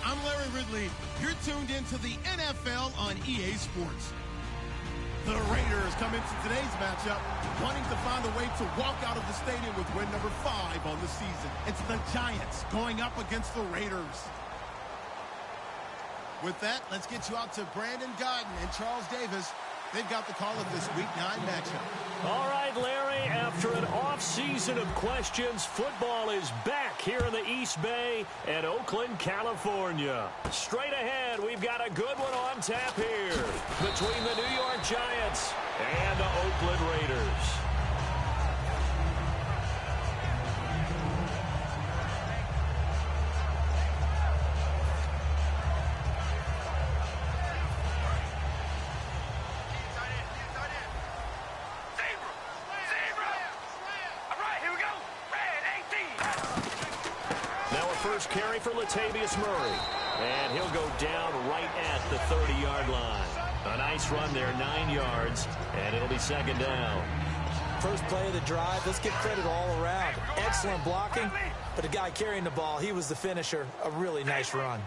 I'm Larry Ridley. You're tuned into the NFL on EA Sports. The Raiders come into today's matchup wanting to find a way to walk out of the stadium with win number 5 on the season. It's the Giants going up against the Raiders. With that, let's get you out to Brandon Godden and Charles Davis. They've got the call of this Week 9 matchup. All right, Larry, after an off-season of questions, football is back here in the East Bay and Oakland, California. Straight ahead, we've got a good one on tap here between the New York Giants and the Oakland Raiders. First carry for Latavius Murray, and he'll go down right at the 30-yard line. A nice run there, 9 yards, and it'll be second down. First play of the drive, let's give credit all around. Excellent blocking, but the guy carrying the ball, he was the finisher. A really nice run.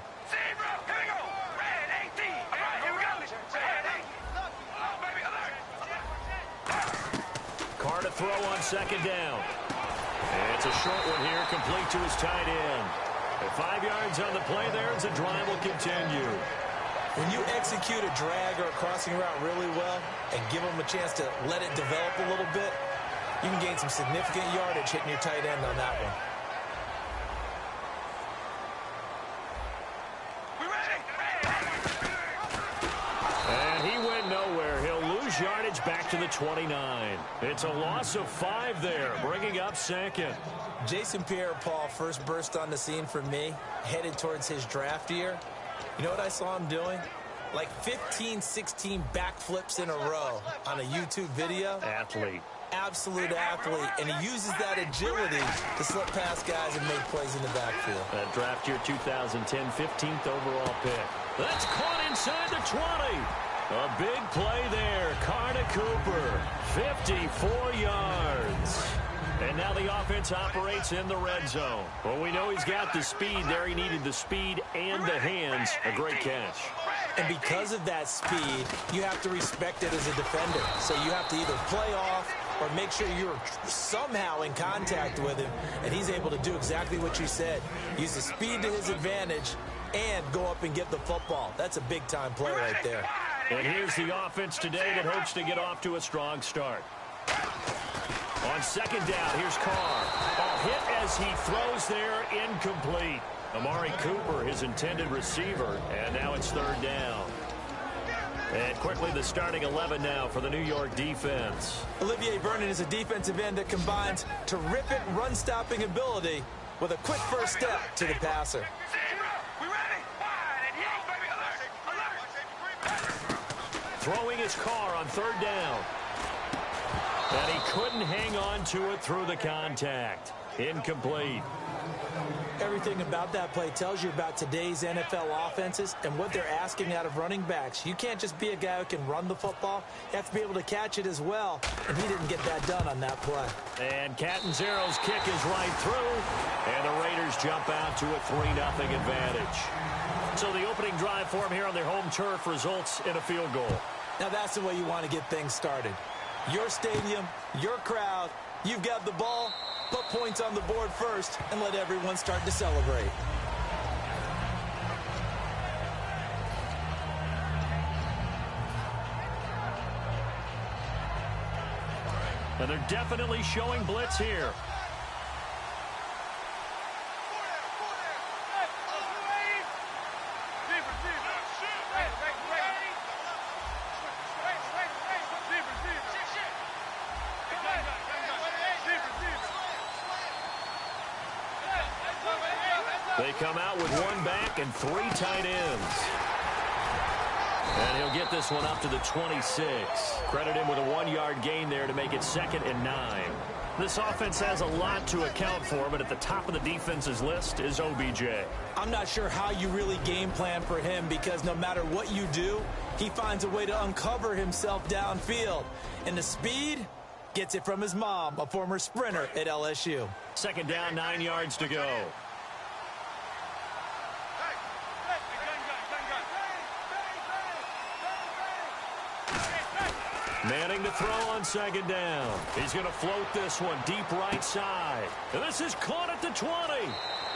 Carr to throw on second down. And it's a short one here, complete to his tight end. 5 yards on the play there as the drive will continue. When you execute a drag or a crossing route really well and give them a chance to let it develop a little bit, you can gain some significant yardage hitting your tight end on that one. And he went nowhere. He'll lose yardage back to the 29. It's a loss of 5 there, bringing up second. Jason Pierre-Paul first burst on the scene for me, headed towards his draft year. You know what I saw him doing? Like 15, 16 backflips in a row on a YouTube video. Athlete. Absolute athlete, and he uses that agility to slip past guys and make plays in the backfield. That draft year 2010, 15th overall pick. That's caught inside the 20. A big play there. Carr to Cooper. 54 yards. And now the offense operates in the red zone. Well, we know he's got the speed there. He needed the speed and the hands. A great catch. And because of that speed, you have to respect it as a defender. So you have to either play off or make sure you're somehow in contact with him. And he's able to do exactly what you said. Use the speed to his advantage and go up and get the football. That's a big-time play right there. And here's the offense today that hopes to get off to a strong start. On second down, here's Carr. A hit as he throws there, incomplete. Amari Cooper, his intended receiver, and now it's third down. And quickly the starting 11 now for the New York defense. Olivier Vernon is a defensive end that combines terrific run-stopping ability with a quick first step to the passer. Throwing his Carr on third down. And he couldn't hang on to it through the contact. Incomplete. Everything about that play tells you about today's NFL offenses and what they're asking out of running backs. You can't just be a guy who can run the football. You have to be able to catch it as well, and he didn't get that done on that play. And Catanzaro's kick is right through, and the Raiders jump out to a 3-0 advantage. So the opening drive for him here on their home turf results in a field goal. Now that's the way you want to get things started. Your stadium, your crowd, you've got the ball. Put points on the board first and let everyone start to celebrate. And they're definitely showing blitz here. They come out with one back and 3 tight ends. And he'll get this one up to the 26. Credit him with a 1-yard gain there to make it 2nd and 9. This offense has a lot to account for, but at the top of the defense's list is OBJ. I'm not sure how you really game plan for him because no matter what you do, he finds a way to uncover himself downfield. And the speed gets it from his mom, a former sprinter at LSU. Second down, 9 yards to go. Manning to throw on second down. He's going to float this one deep right side. And this is caught at the 20.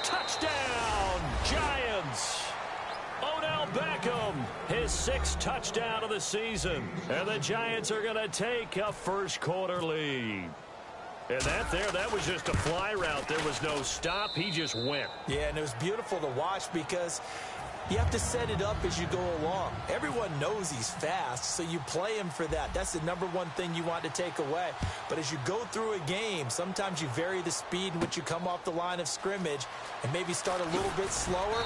Touchdown, Giants. Odell Beckham, his 6th touchdown of the season. And the Giants are going to take a first-quarter lead. And that was just a fly route. There was no stop. He just went. Yeah, and it was beautiful to watch because you have to set it up as you go along. Everyone knows he's fast, so you play him for that. That's the #1 thing you want to take away. But as you go through a game, sometimes you vary the speed in which you come off the line of scrimmage and maybe start a little bit slower,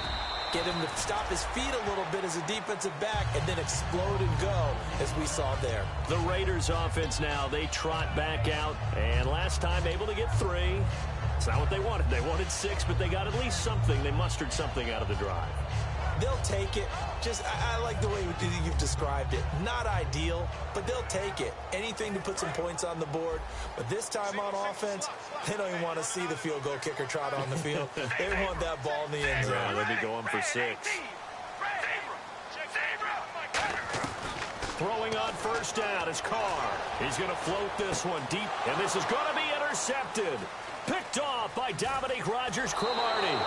get him to stop his feet a little bit as a defensive back, and then explode and go, as we saw there. The Raiders offense now, they trot back out, and last time able to get 3. It's not what they wanted. They wanted 6, but they got at least something. They mustered something out of the drive. They'll take it. I like the way you've described it. Not ideal, but they'll take it. Anything to put some points on the board. But this time on offense, they don't even want to see the field goal kicker trot on the field. They want that ball in the end zone. Yeah, they'll be going for 6. Throwing on first down is Carr. He's going to float this one deep, and this is going to be intercepted. Picked off by Dominique Rodgers-Cromartie.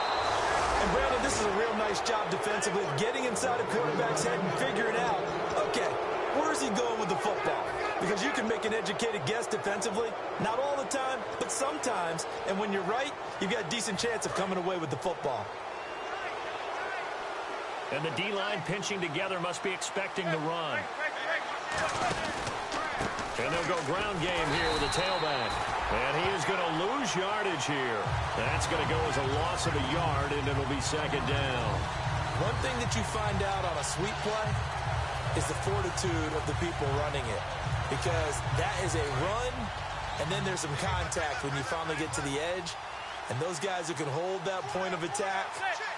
And Brandon, this is a real nice job defensively, getting inside a quarterback's head and figuring out, okay, where's he going with the football? Because you can make an educated guess defensively, not all the time, but sometimes. And when you're right, you've got a decent chance of coming away with the football. And the D-line pinching together must be expecting the run. And they'll go ground game here with the tailback. And he is going to lose yardage here. That's going to go as a loss of a yard, and it'll be second down. One thing that you find out on a sweep play is the fortitude of the people running it. Because that is a run, and then there's some contact when you finally get to the edge. And those guys who can hold that point of attack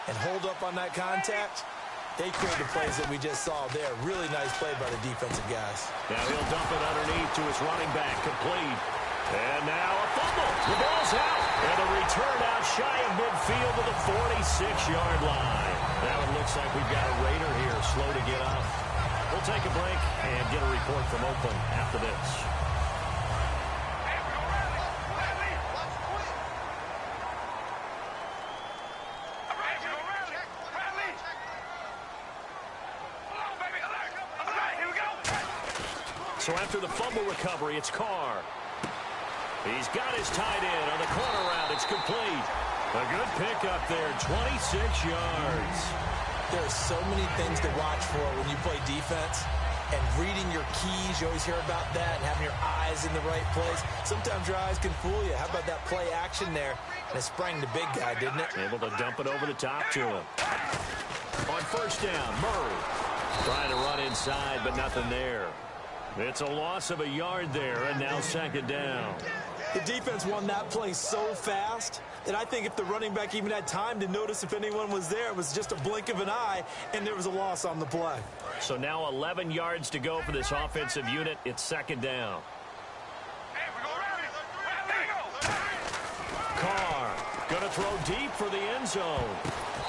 and hold up on that contact, they create the plays that we just saw there. Really nice play by the defensive guys. Now he'll dump it underneath to his running back, complete. And now a fumble. The ball's out. And a return out shy of midfield to the 46-yard line. Now it looks like we've got a Raider here, slow to get up. We'll take a break and get a report from Oakland after this. So after the fumble recovery, it's Carr. He's got his tight end on the corner route. It's complete. A good pickup there, 26 yards. There are so many things to watch for when you play defense. And reading your keys, you always hear about that, and having your eyes in the right place. Sometimes your eyes can fool you. How about that play action there? And it sprang the big guy, didn't it? Able to dump it over the top to him. On first down, Murray trying to run inside, but nothing there. It's a loss of a yard there, and now second down. The defense won that play so fast that I think if the running back even had time to notice if anyone was there, it was just a blink of an eye, and there was a loss on the play. So now 11 yards to go for this offensive unit. It's second down. Carr going to throw deep for the end zone.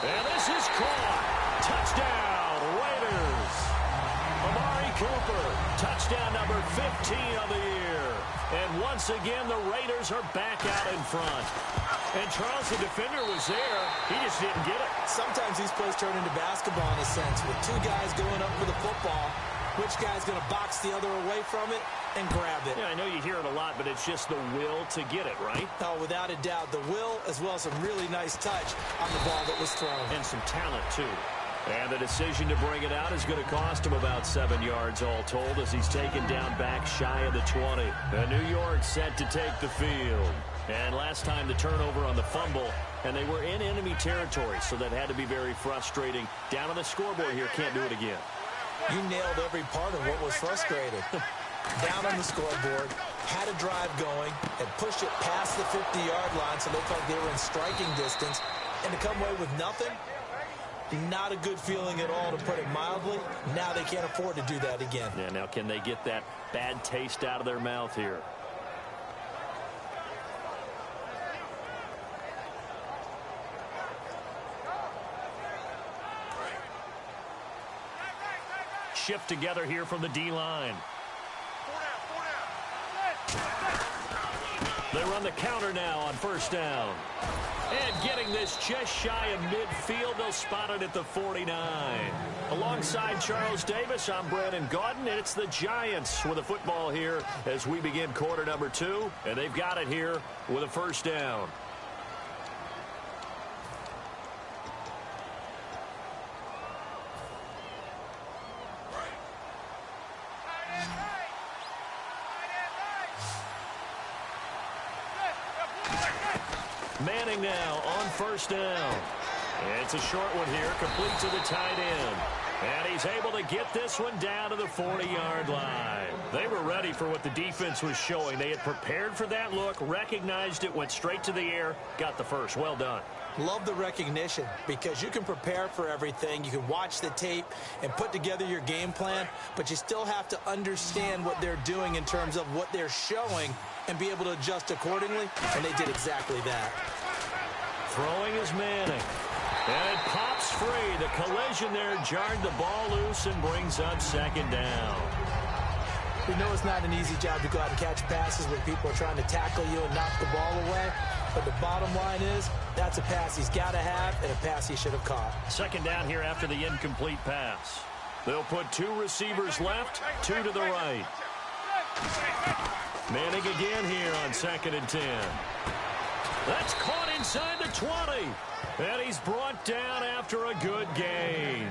And this is caught. Touchdown, Raiders. Amari Cooper, touchdown number 15 of the year. And once again, the Raiders are back out in front. And Charles, the defender, was there. He just didn't get it. Sometimes these plays turn into basketball in a sense, with two guys going up for the football. Which guy's going to box the other away from it and grab it? Yeah, I know you hear it a lot, but it's just the will to get it, right? Oh, without a doubt. The will, as well as some really nice touch on the ball that was thrown. And some talent, too. And the decision to bring it out is going to cost him about 7 yards all told as he's taken down back shy of the 20. And New York set to take the field. And last time the turnover on the fumble, and they were in enemy territory, so that had to be very frustrating. Down on the scoreboard here, can't do it again. You nailed every part of what was frustrating. Down on the scoreboard, had a drive going, and pushed it past the 50-yard line so it looked like they were in striking distance, and to come away with nothing, not a good feeling at all, to put it mildly. Now they can't afford to do that again. Yeah, now can they get that bad taste out of their mouth here? Shift together here from the D-line. They run the counter now on first down. And getting this just shy of midfield, they'll spot it at the 49. Alongside Charles Davis, I'm Brandon Gaudin, and it's the Giants with a football here as we begin quarter number 2. And they've got it here with a first down. Manning now on first down. It's a short one here, complete to the tight end. And he's able to get this one down to the 40-yard line. They were ready for what the defense was showing. They had prepared for that look, recognized it, went straight to the air, got the first. Well done. Love the recognition, because you can prepare for everything. You can watch the tape and put together your game plan, but you still have to understand what they're doing in terms of what they're showing and be able to adjust accordingly, and they did exactly that. Throwing is Manning. And it pops free. The collision there jarred the ball loose and brings up second down. We know it's not an easy job to go out and catch passes when people are trying to tackle you and knock the ball away. But the bottom line is, that's a pass he's got to have and a pass he should have caught. Second down here after the incomplete pass. They'll put 2 receivers left, 2 to the right. Manning again here on 2nd and 10. That's caught inside the 20. And he's brought down after a good gain.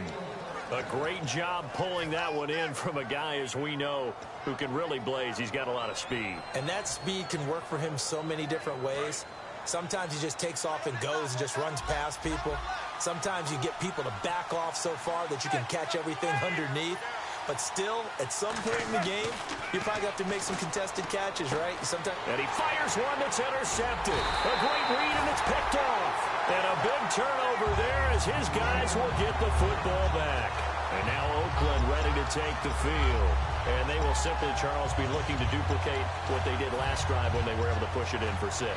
A great job pulling that one in from a guy, as we know, who can really blaze. He's got a lot of speed. And that speed can work for him so many different ways. Sometimes he just takes off and goes and just runs past people. Sometimes you get people to back off so far that you can catch everything underneath. But still, at some point in the game, you probably have to make some contested catches, right? And he fires one that's intercepted. A great read, and it's picked off. And a big turnover there as his guys will get the football back. And now Oakland ready to take the field. And they will simply, Charles, be looking to duplicate what they did last drive when they were able to push it in for 6.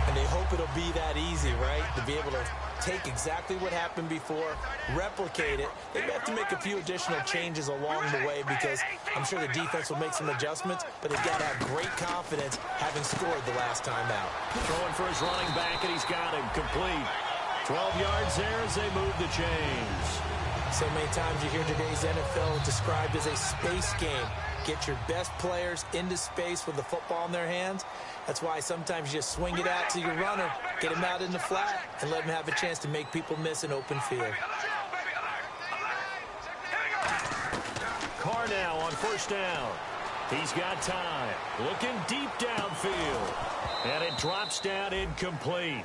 And they hope it'll be that easy, right? To be able to take exactly what happened before, replicate it. They may have to make a few additional changes along the way, because I'm sure the defense will make some adjustments, but they've got to have great confidence having scored the last time out. Throwing for his running back, and he's got him complete. 12 yards there as they move the chains. So many times you hear today's NFL described as a space game. Get your best players into space with the football in their hands. That's why sometimes you just swing it out to your runner, get him out in the flat, and let him have a chance to make people miss an open field. Carr now on first down. He's got time. Looking deep downfield. And it drops down incomplete.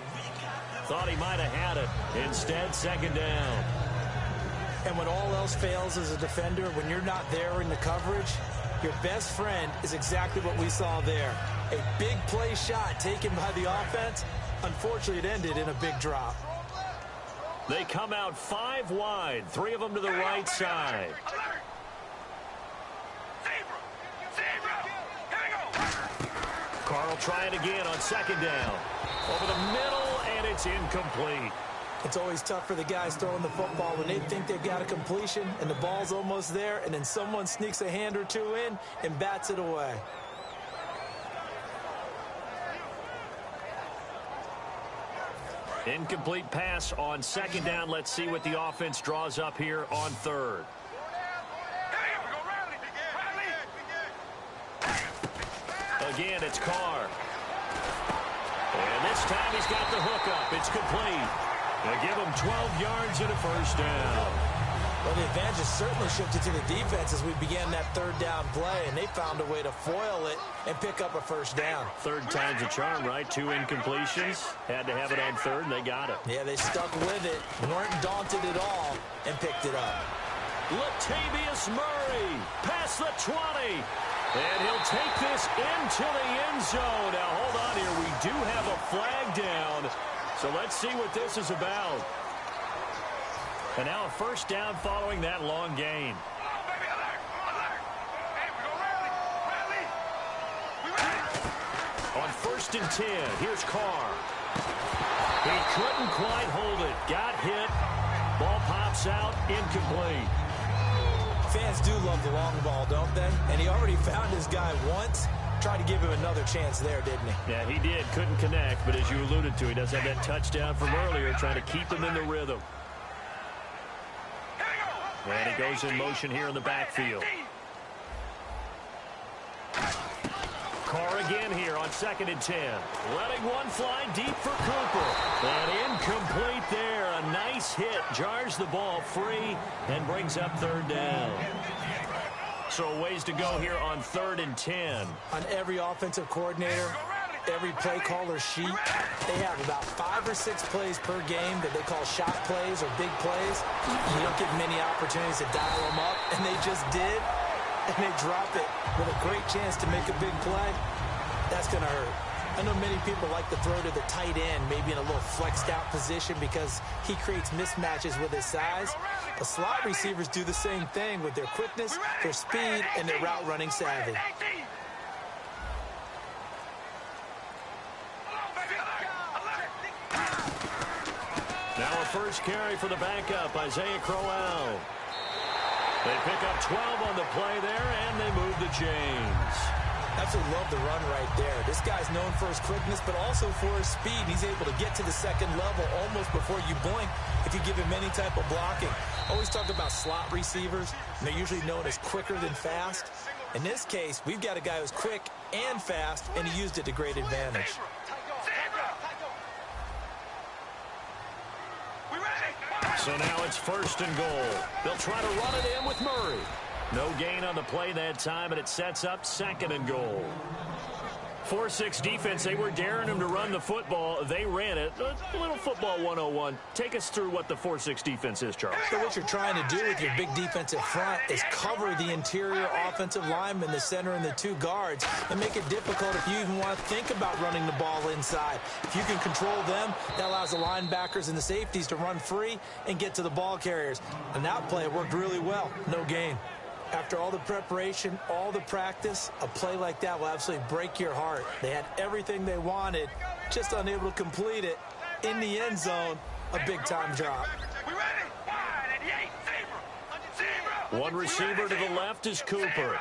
Thought he might have had it. Instead, second down. And when all else fails as a defender, when you're not there in the coverage, your best friend is exactly what we saw there. A big play shot taken by the offense. Unfortunately, it ended in a big drop. They come out 5 wide, 3 of them to the right side. Carr will try it again on second down. Over the middle, and it's incomplete. It's always tough for the guys throwing the football when they think they've got a completion and the ball's almost there, and then someone sneaks a hand or 2 in and bats it away. Incomplete pass on second down. Let's see what the offense draws up here on third. Again, it's Carr. And this time he's got the hookup. It's complete. They give him 12 yards and a first down. Well, the advantage has certainly shifted to the defense as we began that third down play, and they found a way to foil it and pick up a first down. Third time's a charm, right? 2 incompletions. Had to have it on third, and they got it. Yeah, they stuck with it, weren't daunted at all, and picked it up. Latavius Murray past the 20. And he'll take this into the end zone. Now, hold on here. We do have a flag down. So let's see what this is about. And now a first down following that long gain. On 1st and 10, here's Carr. He couldn't quite hold it. Got hit. Ball pops out, incomplete. Fans do love the long ball, don't they? And he already found his guy once. Tried to give him another chance there, didn't he? Yeah, he did. Couldn't connect, but as you alluded to, he does have that touchdown from earlier, trying to keep him in the rhythm. And he goes in motion here in the backfield. Carr again here on 2nd and 10. Letting one fly deep for Cooper. And incomplete there. A nice hit. Jars the ball free and brings up 3rd down. So a ways to go here on 3rd and 10. On every offensive coordinator, every play caller sheet, they have about 5 or 6 plays per game that they call shot plays or big plays. You don't get many opportunities to dial them up, and they just did. And they drop it with a great chance to make a big play. That's going to hurt. I know many people like to throw to the tight end, maybe in a little flexed out position because he creates mismatches with his size. The slot receivers do the same thing with their quickness, their speed, and their route running savvy. Now a first carry for the backup, Isaiah Crowell. They pick up 12 on the play there, and they move the chains. Absolutely love the run right there. This guy's known for his quickness, but also for his speed. He's able to get to the second level almost before you blink if you give him any type of blocking. Always talk about slot receivers, and they're usually known as quicker than fast. In this case, we've got a guy who's quick and fast, and he used it to great advantage. So now it's 1st and goal. They'll try to run it in with Murray. No gain on the play that time, and it sets up 2nd and goal. 4-6 defense, they were daring him to run the football. They ran it. A little football 101. Take us through what the 4-6 defense is, Charles. So what you're trying to do with your big defensive front is cover the interior offensive lineman, the center, and the 2 guards, and make it difficult if you even want to think about running the ball inside. If you can control them, that allows the linebackers and the safeties to run free and get to the ball carriers. And that play worked really well. No gain. After all the preparation, all the practice, a play like that will absolutely break your heart. They had everything they wanted, just unable to complete it. In the end zone, a big-time drop. One receiver to the left is Cooper.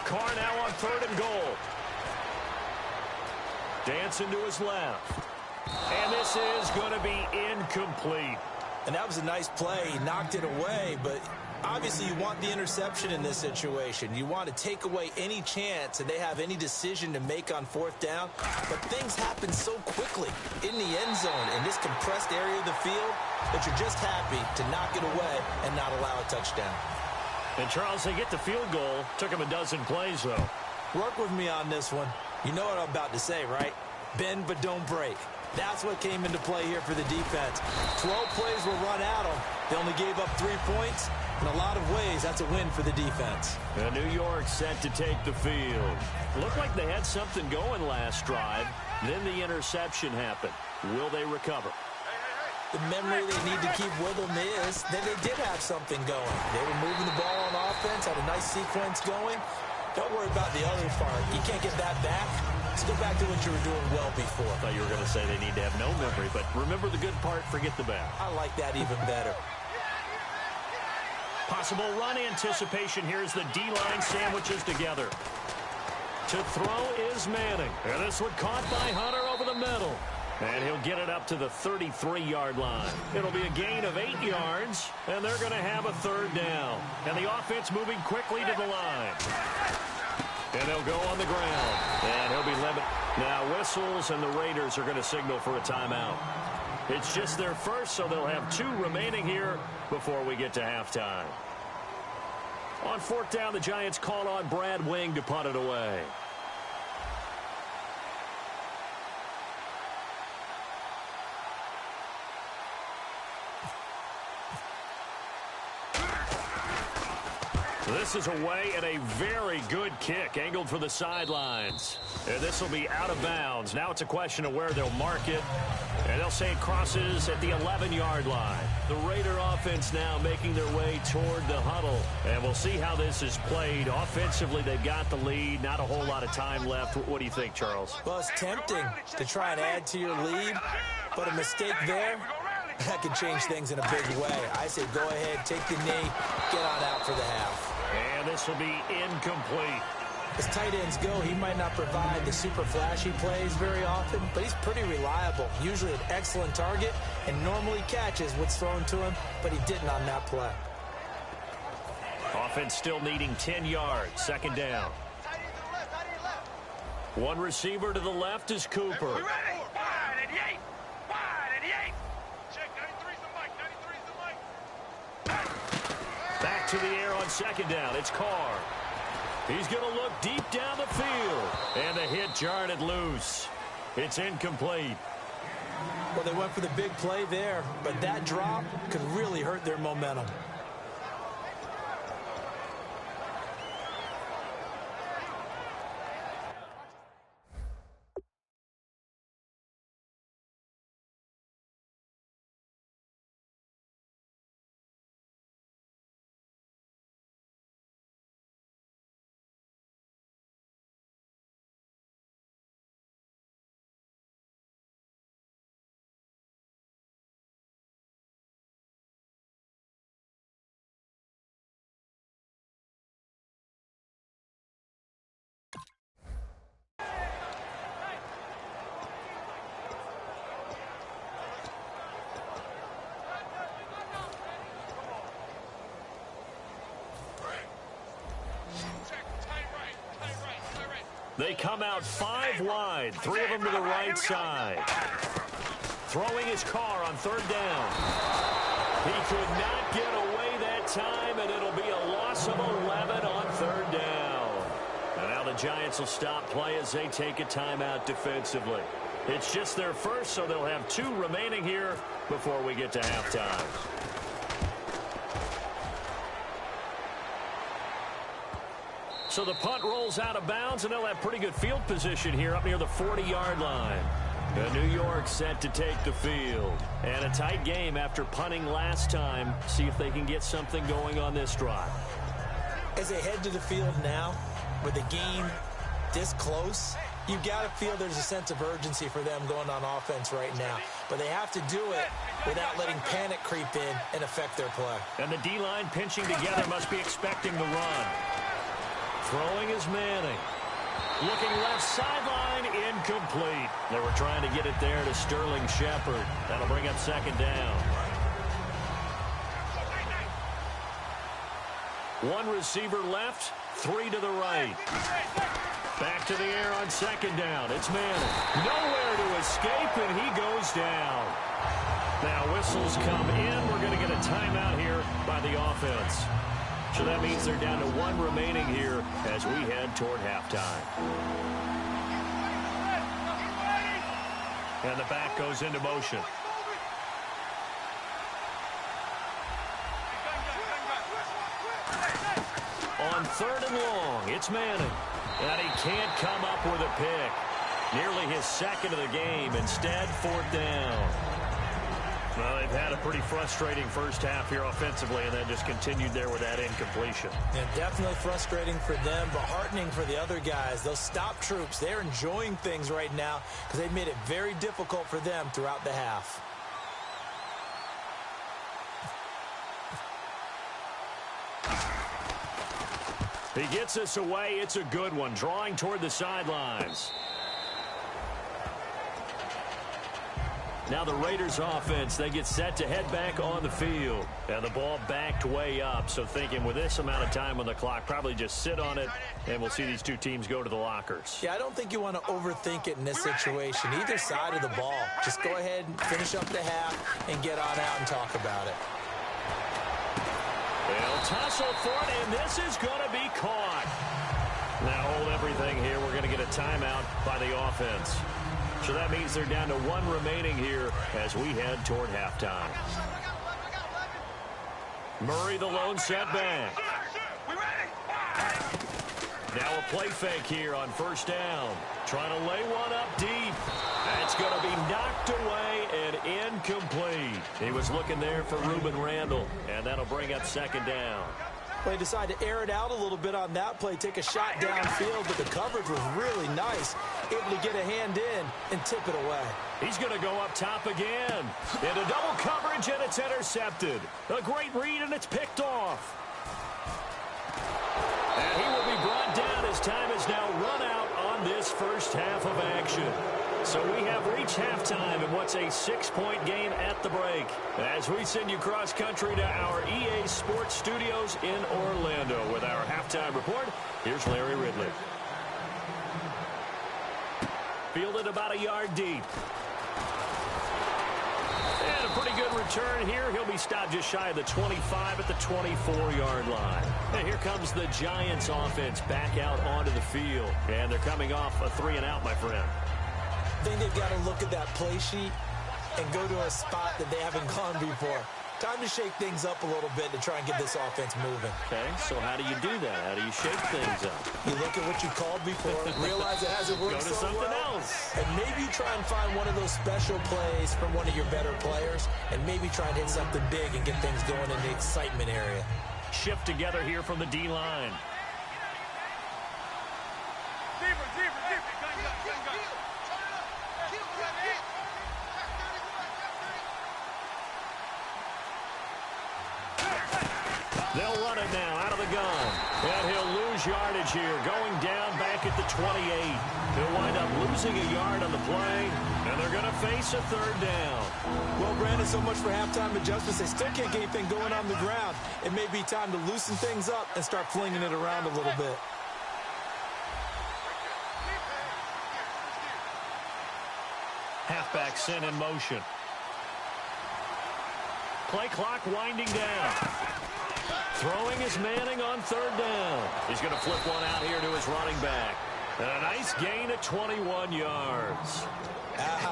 Carr now on 3rd and goal. Dancing to his left. And this is going to be incomplete. And that was a nice play. He knocked it away, but obviously you want the interception in this situation. You want to take away any chance and they have any decision to make on 4th down. But things happen so quickly in the end zone in this compressed area of the field that you're just happy to knock it away and not allow a touchdown. And, Charles, they get the field goal. Took him a dozen plays, though. Work with me on this one. You know what I'm about to say, right? Bend but don't break. That's what came into play here for the defense. 12 plays were run at them. They only gave up 3 points. In a lot of ways, that's a win for the defense. And New York set to take the field. Looked like they had something going last drive. Then the interception happened. Will they recover? The memory they need to keep with them is that they did have something going. They were moving the ball on offense, had a nice sequence going. Don't worry about the other part. You can't get that back. Let's go back to what you were doing well before. I thought you were going to say they need to have no memory, but remember the good part, forget the bad. I like that even better. Possible run anticipation. Here's the D-line sandwiches together. To throw is Manning. And this one caught by Hunter over the middle. And he'll get it up to the 33-yard line. It'll be a gain of 8 yards, and they're going to have a 3rd down. And the offense moving quickly to the line. And they'll go on the ground. And he'll be limited. Now whistles, and the Raiders are going to signal for a timeout. It's just their first, so they'll have 2 remaining here before we get to halftime. On 4th down, the Giants call on Brad Wing to punt it away. This is away and a very good kick angled for the sidelines. And this will be out of bounds. Now it's a question of where they'll mark it. And they'll say it crosses at the 11-yard line. The Raider offense now making their way toward the huddle. And we'll see how this is played. Offensively, they've got the lead. Not a whole lot of time left. What do you think, Charles? Well, it's tempting to try and add to your lead. But a mistake there, that could change things in a big way. I say go ahead, take the knee, get on out for the half. And this will be incomplete. As tight ends go, he might not provide the super flashy plays very often, but he's pretty reliable. Usually an excellent target and normally catches what's thrown to him, but he didn't on that play. Offense still needing 10 yards. Second down. One receiver to the left is Cooper. Back to the air on second down. It's Carr. He's going to look deep down the field. And the hit jarred it loose. It's incomplete. Well, they went for the big play there, but that drop could really hurt their momentum. They come out 5 wide, 3 of them to the right side. Throwing his Carr on third down. He could not get away that time, and it'll be a loss of 11 on third down. And now the Giants will stop play as they take a timeout defensively. It's just their first, so they'll have 2 remaining here before we get to halftime. So the punt rolls out of bounds, and they'll have pretty good field position here up near the 40-yard line. And New York set to take the field. And a tight game after punting last time. See if they can get something going on this drive. As they head to the field now, with the game this close, you've got to feel there's a sense of urgency for them going on offense right now. But they have to do it without letting panic creep in and affect their play. And the D-line pinching together must be expecting the run. Throwing is Manning. Looking left sideline, incomplete. They were trying to get it there to Sterling Shepard. That'll bring up second down. One receiver left, 3 to the right. Back to the air on second down. It's Manning. Nowhere to escape, and he goes down. Now whistles come in. We're going to get a timeout here by the offense. So that means they're down to 1 remaining here as we head toward halftime. And the back goes into motion. On third and long, it's Manning. And he can't come up with a pick. Nearly his second of the game. Instead, fourth down. Well, they've had a pretty frustrating first half here offensively, and then just continued there with that incompletion. Yeah, definitely frustrating for them, but heartening for the other guys. Those stop troops, they're enjoying things right now because they've made it very difficult for them throughout the half. He gets us away. It's a good one, drawing toward the sidelines. Now the Raiders offense, they get set to head back on the field. And the ball backed way up, so thinking with this amount of time on the clock, probably just sit on it, and we'll see these 2 teams go to the lockers. Yeah, I don't think you want to overthink it in this situation, either side of the ball. Just go ahead and finish up the half and get on out and talk about it. They'll tussle for it, and this is going to be caught. Now hold everything here. We're going to get a timeout by the offense. So that means they're down to 1 remaining here as we head toward halftime. Murray, the lone setback. Now a play fake here on first down. Trying to lay one up deep. That's going to be knocked away and incomplete. He was looking there for Reuben Randall, and that'll bring up second down. They decided to air it out a little bit on that play, take a shot downfield, but the coverage was really nice. Able to get a hand in and tip it away. He's going to go up top again. Into double coverage, and it's intercepted. A great read, and it's picked off. And he will be brought down as time is now run out on this first half of action. So we have reached halftime in what's a 6-point game at the break. As we send you cross-country to our EA Sports Studios in Orlando with our halftime report, here's Larry Ridley. Fielded about a yard deep. And a pretty good return here. He'll be stopped just shy of the 25 at the 24-yard line. And here comes the Giants offense back out onto the field. And they're coming off a 3-and-out, my friend. I think they've got to look at that play sheet and go to a spot that they haven't gone before. Time to shake things up a little bit to try and get this offense moving. Okay, so how do you do that? How do you shake things up? You look at what you called before, realize it hasn't worked so well. Go to something else. And maybe try and find one of those special plays from one of your better players, and maybe try and hit something big and get things going in the excitement area. Shift together here from the D-line. They'll run it now out of the gun. And he'll lose yardage here, going down back at the 28. He'll wind up losing a yard on the play, and they're going to face a third down. Well, Brandon, so much for halftime adjustments. They still can't get anything going on the ground. It may be time to loosen things up and start flinging it around a little bit. Halfback sent in motion. Play clock winding down. Throwing is Manning on third down. He's going to flip one out here to his running back. And a nice gain of 21 yards.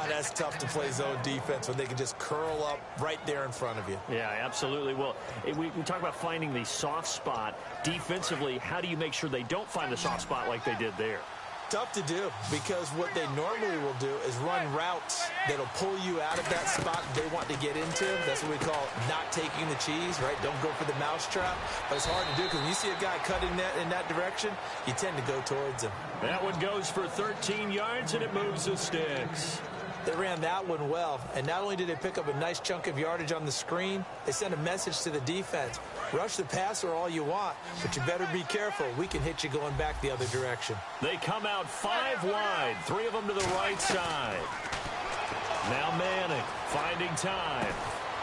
That's tough to play zone defense when they can just curl up right there in front of you. Yeah, absolutely. Well, we talk about finding the soft spot. Defensively, how do you make sure they don't find the soft spot like they did there? Tough to do, because what they normally will do is run routes that'll pull you out of that spot they want to get into. That's what we call not taking the cheese, right? Don't go for the mousetrap. But it's hard to do because when you see a guy cutting that in that direction, you tend to go towards him. That one goes for 13 yards, and it moves the sticks. They ran that one well, and not only did they pick up a nice chunk of yardage on the screen, they sent a message to the defense. Rush the passer all you want, but you better be careful. We can hit you going back the other direction. They come out 5 wide, 3 of them to the right side. Now Manning finding time.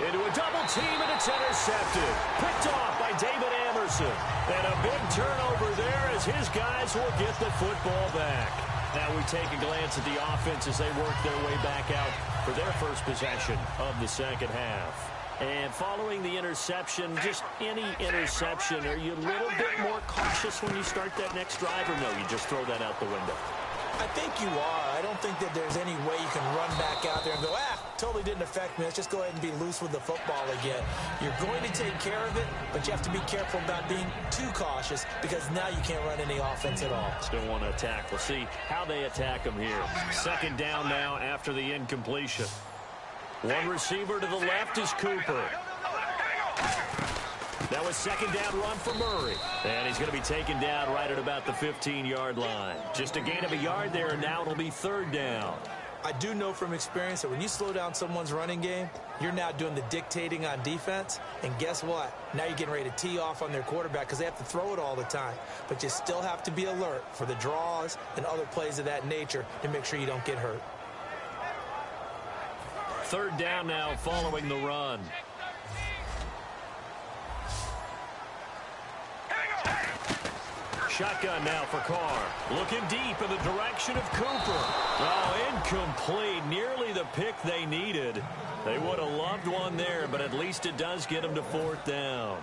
Into a double team, and it's intercepted. Picked off by David Amerson. And a big turnover there as his guys will get the football back. Now we take a glance at the offense as they work their way back out for their first possession of the second half. And following the interception, just any interception, are you a little bit more cautious when you start that next drive, or no, you just throw that out the window? I think you are. I don't think that there's any way you can run back out there and go, totally didn't affect me. Let's just go ahead and be loose with the football again. You're going to take care of it, but you have to be careful about being too cautious because now you can't run any offense at all. Still want to attack. We'll see how they attack them here. Second down now after the incompletion. One receiver to the left is Cooper. That was second down run for Murray. And he's going to be taken down right at about the 15-yard line. Just a gain of a yard there, and now it'll be third down. I do know from experience that when you slow down someone's running game, you're now doing the dictating on defense. And guess what? Now you're getting ready to tee off on their quarterback because they have to throw it all the time. But you still have to be alert for the draws and other plays of that nature to make sure you don't get hurt. Third down now following the run. Shotgun now for Carr. Looking deep in the direction of Cooper. Oh, incomplete. Nearly the pick they needed. They would have loved one there, but at least it does get them to fourth down.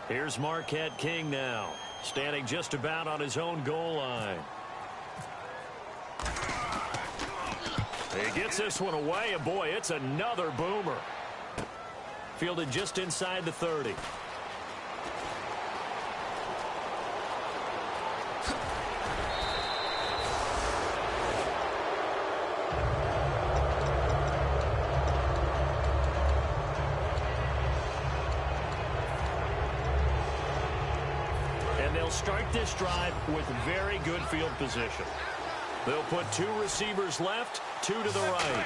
Here's Marquette King now, standing just about on his own goal line. He gets this one away, and boy, it's another boomer. Fielded just inside the 30. they'll start this drive with very good field position. They'll put 2 receivers left, 2 to the right.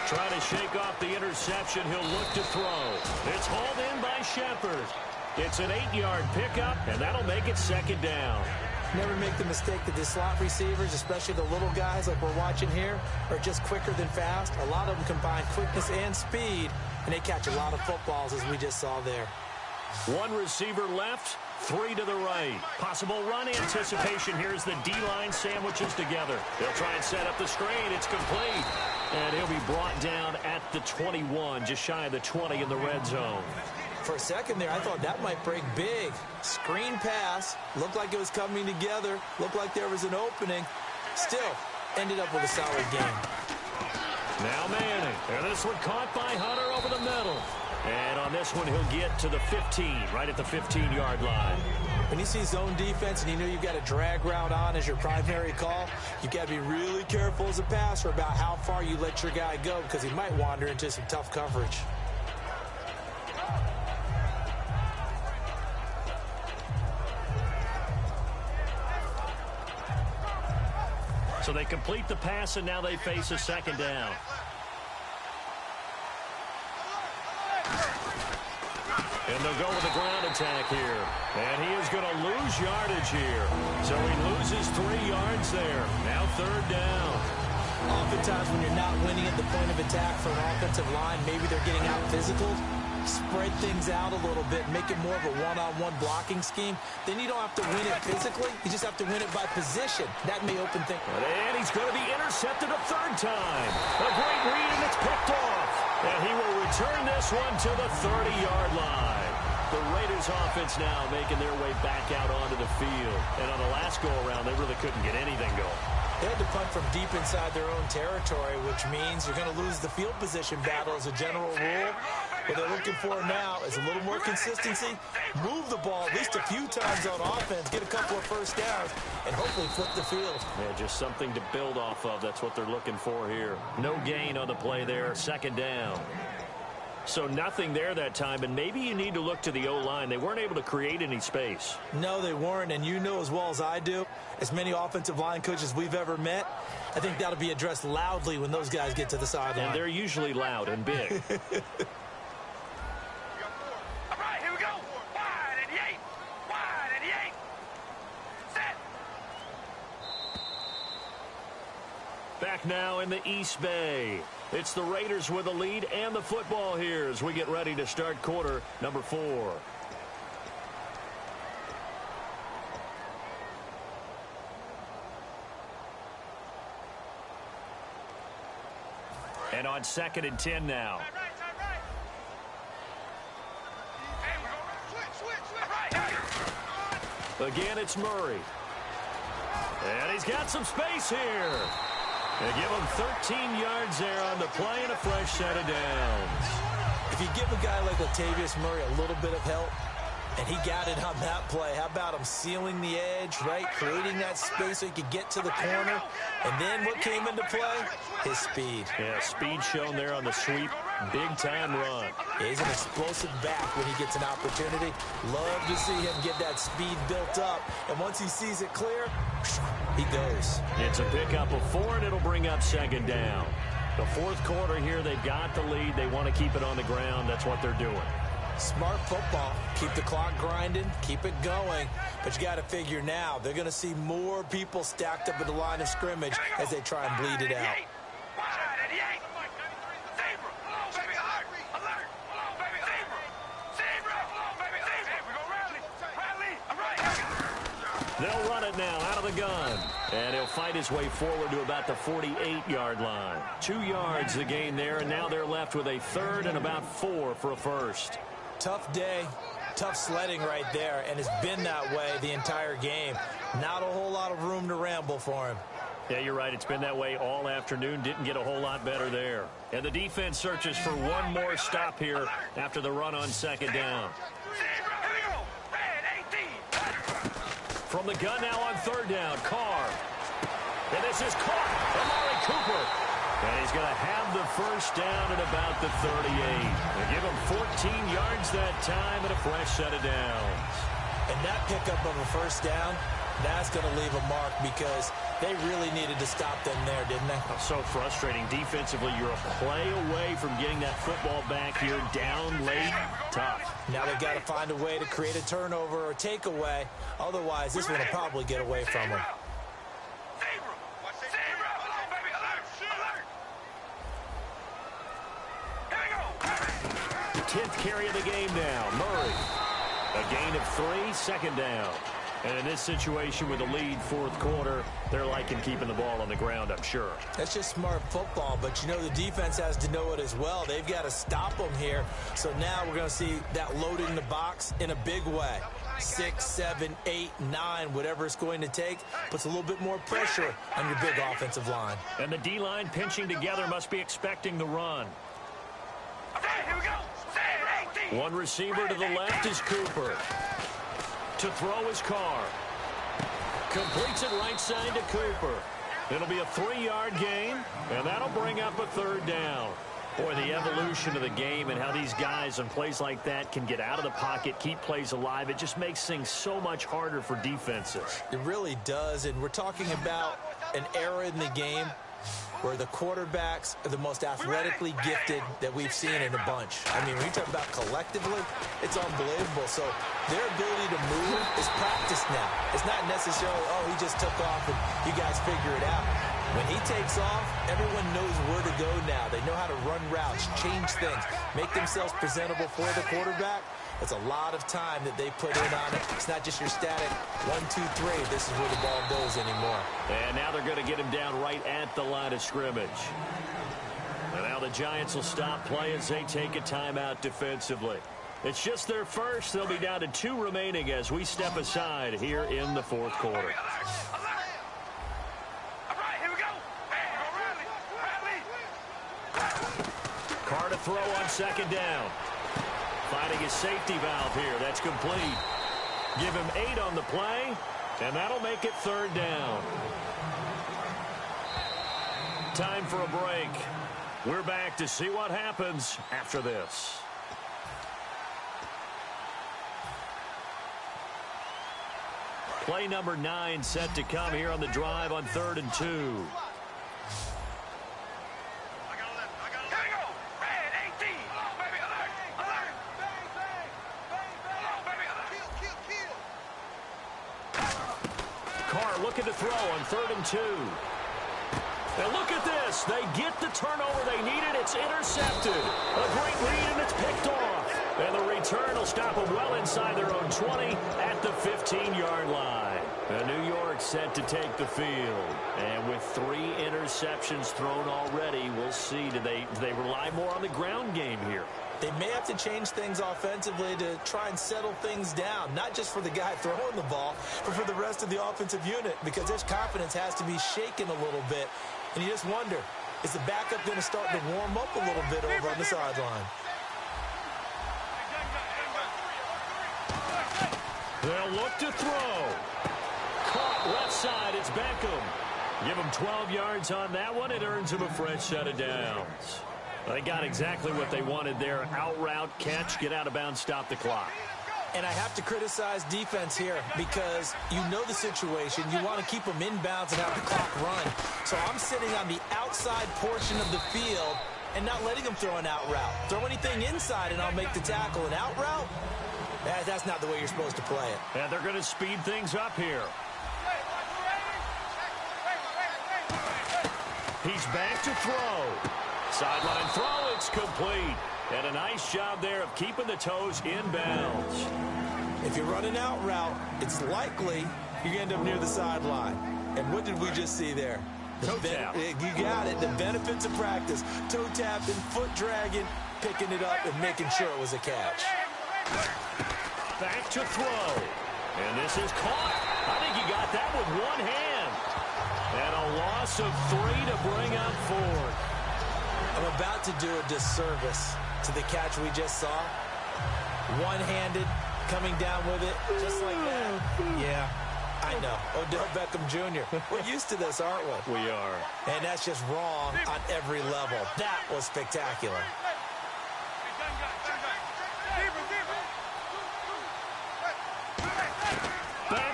Trying to shake off the interception. He'll look to throw. It's hauled in by Shepard. It's an 8-yard pickup, and that'll make it second down. Never make the mistake that the slot receivers, especially the little guys like we're watching here, are just quicker than fast. A lot of them combine quickness and speed, and they catch a lot of footballs, as we just saw there. 1 receiver left, 3 to the right. Possible run anticipation. Here's the D-line sandwiches together. They'll try and set up the screen. It's complete. And he'll be brought down at the 21, just shy of the 20 in the red zone. For a second there, I thought that might break big. Screen pass. Looked like it was coming together. Looked like there was an opening. Still, ended up with a solid game. Now Manning. And this one caught by Hunter over the middle. And on this one, he'll get to the 15, right at the 15-yard line. When you see zone defense and you know you've got a drag route on as your primary call, you've got to be really careful as a passer about how far you let your guy go because he might wander into some tough coverage. So they complete the pass, and now they face a second down. And they'll go with the ground attack here. And he is going to lose yardage here. So he loses 3 yards there. Now third down. Oftentimes when you're not winning at the point of attack for an offensive line, maybe they're getting out physical. Spread things out a little bit, make it more of a one-on-one blocking scheme. Then you don't have to win it physically. You just have to win it by position. That may open things. And he's going to be intercepted a 3rd time. A great read, and it's picked off. And he will return this one to the 30-yard line. The Raiders offense now making their way back out onto the field. And on the last go-around, they really couldn't get anything going. They had to punt from deep inside their own territory, which means you're going to lose the field position battle as a general rule. What they're looking for now is a little more consistency, move the ball at least a few times on offense, get a couple of first downs, and hopefully flip the field. Yeah, just something to build off of. That's what they're looking for here. No gain on the play there, second down. So nothing there that time, and maybe you need to look to the O-line. They weren't able to create any space. No, they weren't, and you know as well as I do, as many offensive line coaches we've ever met, I think that'll be addressed loudly when those guys get to the sideline. And they're usually loud and big. Back now in the East Bay. It's the Raiders with the lead and the football here as we get ready to start quarter number 4. And on 2nd and 10 now. Again, it's Murray. And he's got some space here. They give him 13 yards there on the play and a fresh set of downs. If you give a guy like Latavius Murray a little bit of help, and he got it on that play, how about him sealing the edge, right? Creating that space so he could get to the corner. And then what came into play? His speed. Yeah, speed shown there on the sweep. Big-time run. Yeah, he's an explosive back when he gets an opportunity. Love to see him get that speed built up. And once he sees it clear, he goes. It's a pickup of 4, and it'll bring up second down. The 4th quarter here, they've got the lead. They want to keep it on the ground. That's what they're doing. Smart football. Keep the clock grinding. Keep it going. But you got to figure now, they're going to see more people stacked up at the line of scrimmage as they try and bleed it out. They'll run it now out of the gun. And he'll fight his way forward to about the 48-yard line. 2 yards the gain there, and now they're left with a 3rd and about 4 for a first. Tough day, tough sledding right there, and it's been that way the entire game. Not a whole lot of room to ramble for him. Yeah, you're right. It's been that way all afternoon. Didn't get a whole lot better there. And the defense searches for one more stop here after the run on second down. From the gun now on 3rd down, Carr. And this is caught. Amari Cooper. And he's going to have the first down at about the 38. They give him 14 yards that time and a fresh set of downs. And that pickup of a first down, that's going to leave a mark because they really needed to stop them there, didn't they? So frustrating. Defensively, you're a play away from getting that football back here down late. Tough. Now they've got to find a way to create a turnover or takeaway. Otherwise, this one will probably get away from them. 10th carry of the game now. Murray. A gain of 3, second down. And in this situation with a lead fourth quarter, they're liking keeping the ball on the ground, I'm sure. That's just smart football, but you know the defense has to know it as well. They've got to stop them here. So now we're going to see that loading the box in a big way. 6, 7, 8, 9, whatever it's going to take, puts a little bit more pressure on your big offensive line. And the D-line pinching together must be expecting the run. Okay, here we go. One receiver to the left is Cooper. To throw is Carr. Completes it right side to Cooper. It'll be a 3-yard gain, and that'll bring up a third down. Boy, the evolution of the game and how these guys on plays like that can get out of the pocket, keep plays alive, it just makes things so much harder for defenses. It really does, and we're talking about an era in the game where the quarterbacks are the most athletically gifted that we've seen in a bunch. I mean, when you talk about collectively, it's unbelievable. So their ability to move is practiced now. It's not necessarily, oh, he just took off and you guys figure it out. When he takes off, everyone knows where to go now. They know how to run routes, change things, make themselves presentable for the quarterback. It's a lot of time that they put in on it. It's not just your static 1, 2, 3. This is where the ball goes anymore. And now they're going to get him down right at the line of scrimmage. And now the Giants will stop play as they take a timeout defensively. It's just their first. They'll be down to 2 remaining as we step aside here in the fourth quarter. Carr to throw on second down. Finding his safety valve here. That's complete. Give him 8 on the play, and that'll make it third down. Time for a break. We're back to see what happens after this. Play number 9 set to come here on the drive on 3rd and 2. Looking to throw on 3rd and 2. And look at this. They get the turnover they needed. It's intercepted. A great read, and it's picked off. And the return will stop them well inside their own 20 at the 15-yard line. And New York set to take the field. And with 3 interceptions thrown already, we'll see. Do they rely more on the ground game here? They may have to change things offensively to try and settle things down, not just for the guy throwing the ball, but for the rest of the offensive unit, because their confidence has to be shaken a little bit. And you just wonder, is the backup going to start to warm up a little bit over on the sideline? They'll look to throw. Caught left side, it's Beckham. Give him 12 yards on that one. It earns him a fresh set of downs. They got exactly what they wanted there. Out route, catch, get out of bounds, stop the clock. And I have to criticize defense here because you know the situation. You want to keep them inbounds and have the clock run. So I'm sitting on the outside portion of the field and not letting them throw an out route. Throw anything inside and I'll make the tackle. An out route? That's not the way you're supposed to play it. And they're going to speed things up here. He's back to throw. Sideline throw, it's complete. And a nice job there of keeping the toes in bounds. If you run an out route, it's likely you're going to end up near the sideline. And what did we just see there? Toe tap. You got it. The benefits of practice. Toe tapping, foot dragging, picking it up, and making sure it was a catch. Back to throw. And this is caught. I think he got that with one hand. And a loss of 3 to bring up 4. I'm about to do a disservice to the catch we just saw. One-handed, coming down with it, just like that. Yeah, I know. Odell Beckham Jr. We're used to this, aren't we? We are. And that's just wrong on every level. That was spectacular.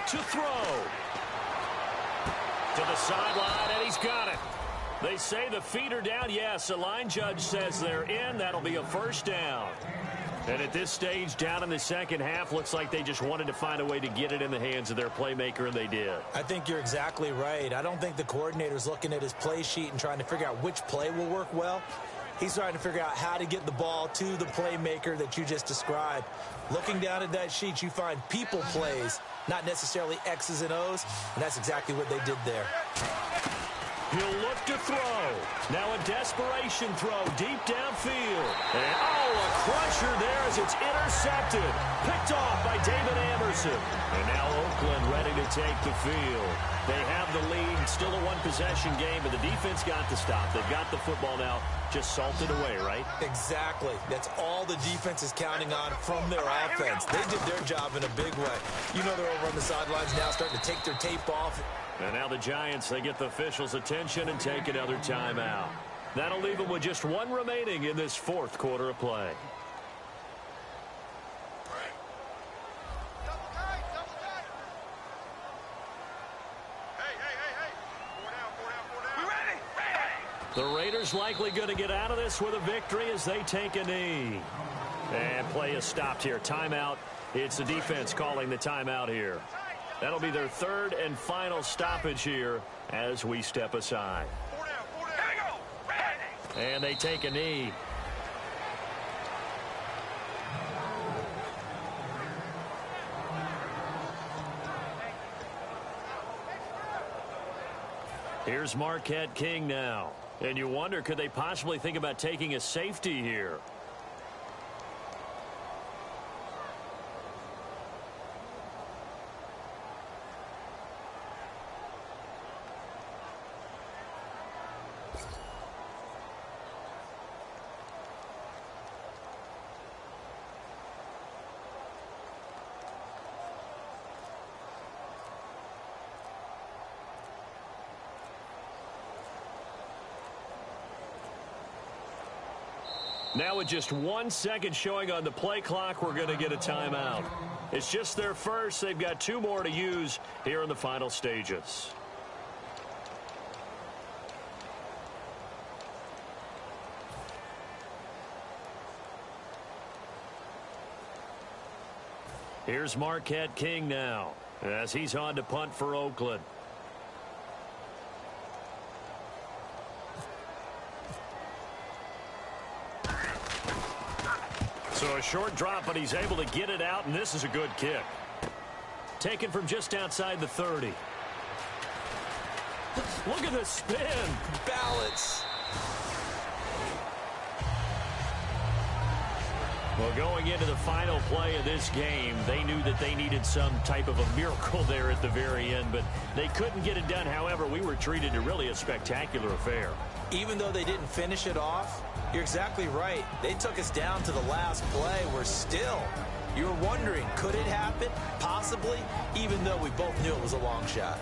to throw. To the sideline, and he's got it. They say the feet are down. Yes, the line judge says they're in. That'll be a first down. And at this stage, down in the second half, looks like they just wanted to find a way to get it in the hands of their playmaker, and they did. I think you're exactly right. I don't think the coordinator's looking at his play sheet and trying to figure out which play will work well. He's trying to figure out how to get the ball to the playmaker that you just described. Looking down at that sheet, you find people plays, not necessarily X's and O's, and that's exactly what they did there. He'll look to throw. Now a desperation throw deep downfield. And, a crusher there as it's intercepted. Picked off by David Anderson. And now Oakland ready to take the field. They have the lead. Still a one-possession game, but the defense got the stop. They've got the football now. Just salted away, right? Exactly. That's all the defense is counting on from their offense. They did their job in a big way. You know they're over on the sidelines now starting to take their tape off. And now the Giants, they get the officials' attention and take another timeout. That'll leave them with just one remaining in this fourth quarter of play. The Raiders likely going to get out of this with a victory as they take a knee. And play is stopped here. Timeout. It's the defense calling the timeout here. That'll be their third and final stoppage here as we step aside. And they take a knee. Here's Marquette King now. And you wonder, could they possibly think about taking a safety here? Now with just 1 second showing on the play clock, we're going to get a timeout. It's just their first. They've got 2 more to use here in the final stages. Here's Marquette King now as he's on to punt for Oakland. So a short drop, but he's able to get it out, and this is a good kick. Taken from just outside the 30. Look at the spin. Balance. Well, going into the final play of this game, they knew that they needed some type of a miracle there at the very end, but they couldn't get it done. However, we were treated to really a spectacular affair. Even though they didn't finish it off, you're exactly right. They took us down to the last play. We're still, you're wondering, could it happen? Possibly, even though we both knew it was a long shot.